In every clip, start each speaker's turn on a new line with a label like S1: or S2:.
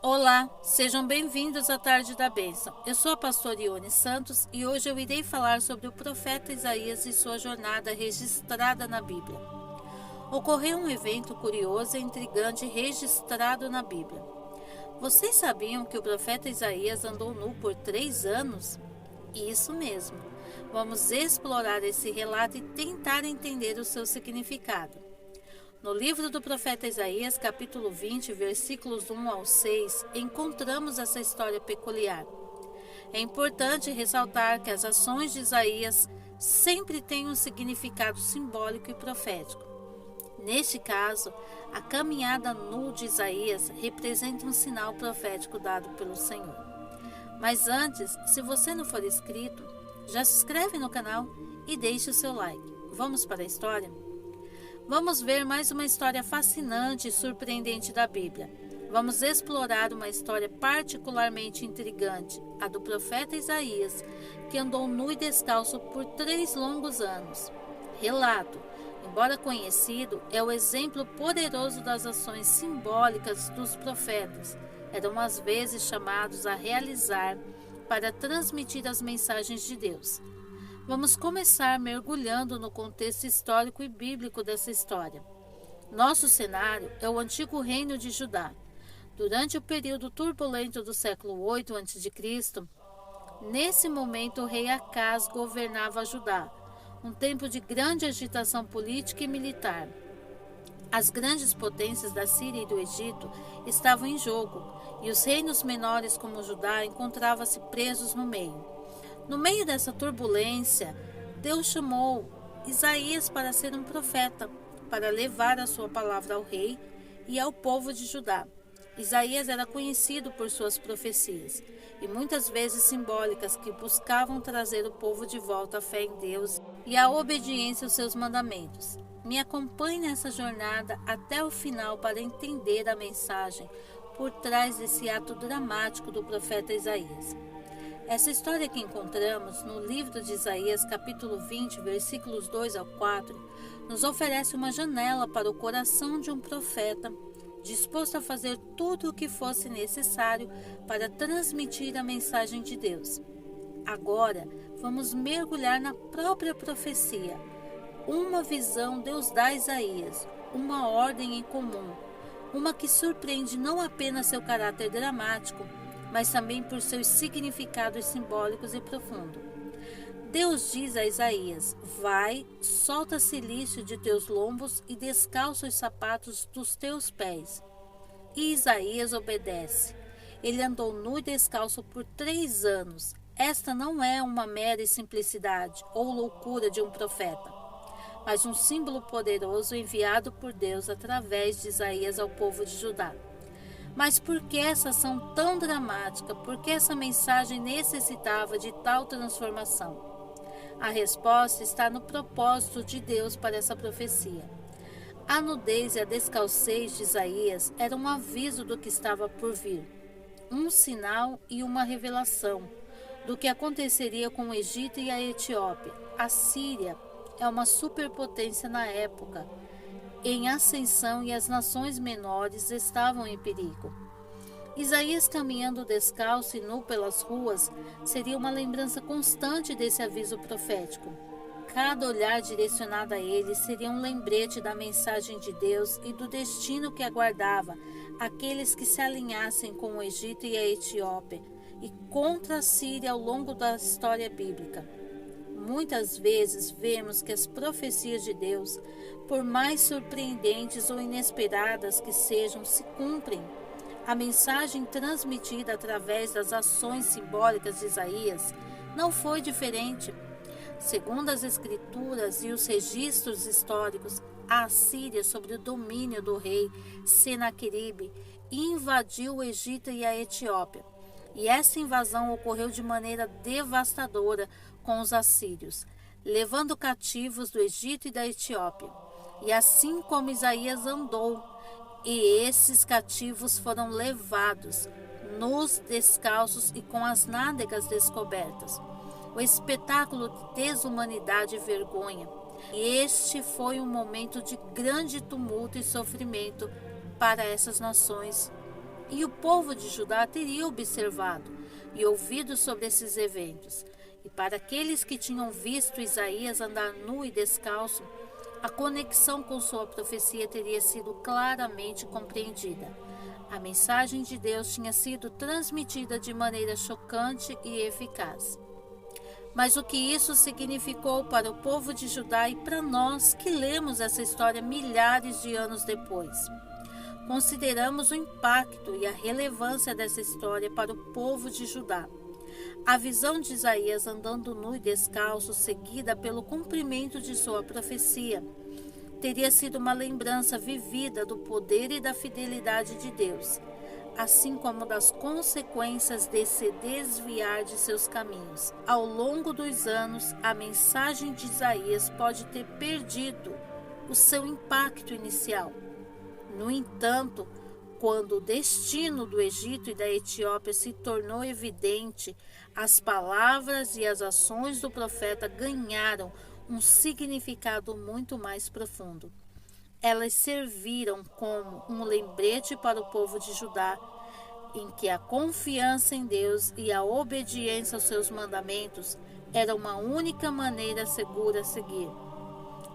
S1: Olá, sejam bem-vindos à Tarde da Bênção. Eu sou a pastora Ione Santos e hoje eu irei falar sobre o profeta Isaías e sua jornada registrada na Bíblia. Ocorreu um evento curioso e intrigante registrado na Bíblia. Vocês sabiam que o profeta Isaías andou nu por 3 anos? Isso mesmo. Vamos explorar esse relato e tentar entender o seu significado. No livro do profeta Isaías, capítulo 20, versículos 1 ao 6, encontramos essa história peculiar. É importante ressaltar que as ações de Isaías sempre têm um significado simbólico e profético. Neste caso, a caminhada nu de Isaías representa um sinal profético dado pelo Senhor. Mas antes, se você não for inscrito, já se inscreve no canal e deixe o seu like. Vamos para a história? Vamos ver mais uma história fascinante e surpreendente da Bíblia. Vamos explorar uma história particularmente intrigante, a do profeta Isaías, que andou nu e descalço por 3 longos anos. Relato, embora conhecido, é o exemplo poderoso das ações simbólicas dos profetas. Eram às vezes chamados a realizar para transmitir as mensagens de Deus. Vamos começar mergulhando no contexto histórico e bíblico dessa história. Nosso cenário é o antigo reino de Judá. Durante o período turbulento do século 8 a.C., nesse momento o rei Acaz governava Judá, um tempo de grande agitação política e militar. As grandes potências da Síria e do Egito estavam em jogo, e os reinos menores como Judá encontravam-se presos no meio. No meio dessa turbulência, Deus chamou Isaías para ser um profeta, para levar a sua palavra ao rei e ao povo de Judá. Isaías era conhecido por suas profecias, e muitas vezes simbólicas, que buscavam trazer o povo de volta à fé em Deus e à obediência aos seus mandamentos. Me acompanhe nessa jornada até o final para entender a mensagem por trás desse ato dramático do profeta Isaías. Essa história que encontramos no livro de Isaías, capítulo 20, versículos 2 ao 4, nos oferece uma janela para o coração de um profeta, disposto a fazer tudo o que fosse necessário para transmitir a mensagem de Deus. Agora, vamos mergulhar na própria profecia. Uma visão Deus dá a Isaías, uma ordem em comum, uma que surpreende não apenas seu caráter dramático, mas também por seus significados simbólicos e profundos. Deus diz a Isaías: vai, solta cilício de teus lombos e descalça os sapatos dos teus pés. E Isaías obedece. Ele andou nu e descalço por 3 anos. Esta não é uma mera simplicidade ou loucura de um profeta, mas um símbolo poderoso enviado por Deus através de Isaías ao povo de Judá. Mas por que essa ação tão dramática? Por que essa mensagem necessitava de tal transformação? A resposta está no propósito de Deus para essa profecia. A nudez e a descalcez de Isaías eram um aviso do que estava por vir, um sinal e uma revelação do que aconteceria com o Egito e a Etiópia. A Síria é uma superpotência na época, em ascensão, e as nações menores estavam em perigo. Isaías caminhando descalço e nu pelas ruas seria uma lembrança constante desse aviso profético. Cada olhar direcionado a ele seria um lembrete da mensagem de Deus e do destino que aguardava aqueles que se alinhassem com o Egito e a Etiópia e contra a Síria ao longo da história bíblica. Muitas vezes vemos que as profecias de Deus, por mais surpreendentes ou inesperadas que sejam, se cumprem. A mensagem transmitida através das ações simbólicas de Isaías não foi diferente. Segundo as Escrituras e os registros históricos, a Assíria, sob o domínio do rei Senaqueribe, invadiu o Egito e a Etiópia. E essa invasão ocorreu de maneira devastadora com os assírios, levando cativos do Egito e da Etiópia. E assim como Isaías andou, e esses cativos foram levados, nus, descalços e com as nádegas descobertas. O espetáculo de desumanidade e vergonha. E este foi um momento de grande tumulto e sofrimento para essas nações E o povo de Judá teria observado e ouvido sobre esses eventos. E para aqueles que tinham visto Isaías andar nu e descalço, a conexão com sua profecia teria sido claramente compreendida. A mensagem de Deus tinha sido transmitida de maneira chocante e eficaz. Mas o que isso significou para o povo de Judá e para nós que lemos essa história milhares de anos depois? Consideramos o impacto e a relevância dessa história para o povo de Judá. A visão de Isaías andando nu e descalço, seguida pelo cumprimento de sua profecia, teria sido uma lembrança vivida do poder e da fidelidade de Deus, assim como das consequências de se desviar de seus caminhos. Ao longo dos anos, a mensagem de Isaías pode ter perdido o seu impacto inicial. No entanto, quando o destino do Egito e da Etiópia se tornou evidente, as palavras e as ações do profeta ganharam um significado muito mais profundo. Elas serviram como um lembrete para o povo de Judá, em que a confiança em Deus e a obediência aos seus mandamentos era uma única maneira segura a seguir.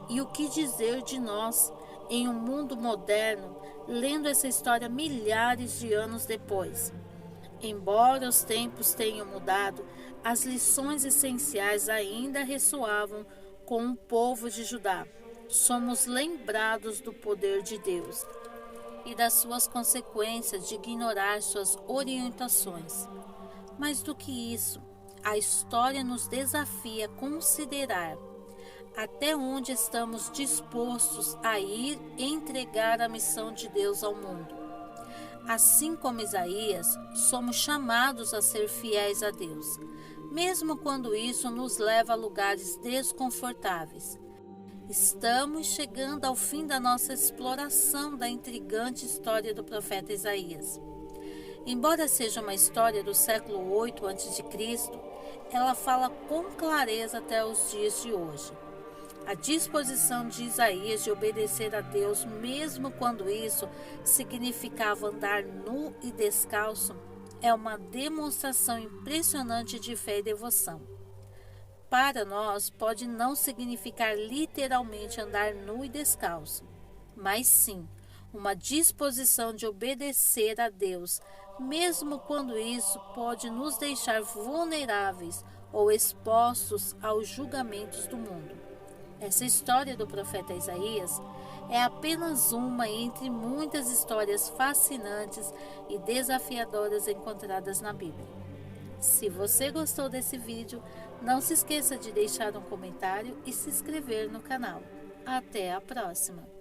S1: E o que dizer de nós, em um mundo moderno, lendo essa história milhares de anos depois? Embora os tempos tenham mudado, as lições essenciais ainda ressoavam com o povo de Judá. Somos lembrados do poder de Deus e das suas consequências de ignorar suas orientações. Mais do que isso, a história nos desafia a considerar até onde estamos dispostos a ir entregar a missão de Deus ao mundo. Assim como Isaías, somos chamados a ser fiéis a Deus, mesmo quando isso nos leva a lugares desconfortáveis. Estamos chegando ao fim da nossa exploração da intrigante história do profeta Isaías. Embora seja uma história do século 8 a.C., ela fala com clareza até os dias de hoje. A disposição de Isaías de obedecer a Deus, mesmo quando isso significava andar nu e descalço, é uma demonstração impressionante de fé e devoção. Para nós, pode não significar literalmente andar nu e descalço, mas sim uma disposição de obedecer a Deus, mesmo quando isso pode nos deixar vulneráveis ou expostos aos julgamentos do mundo. Essa história do profeta Isaías é apenas uma entre muitas histórias fascinantes e desafiadoras encontradas na Bíblia. Se você gostou desse vídeo, não se esqueça de deixar um comentário e se inscrever no canal. Até a próxima!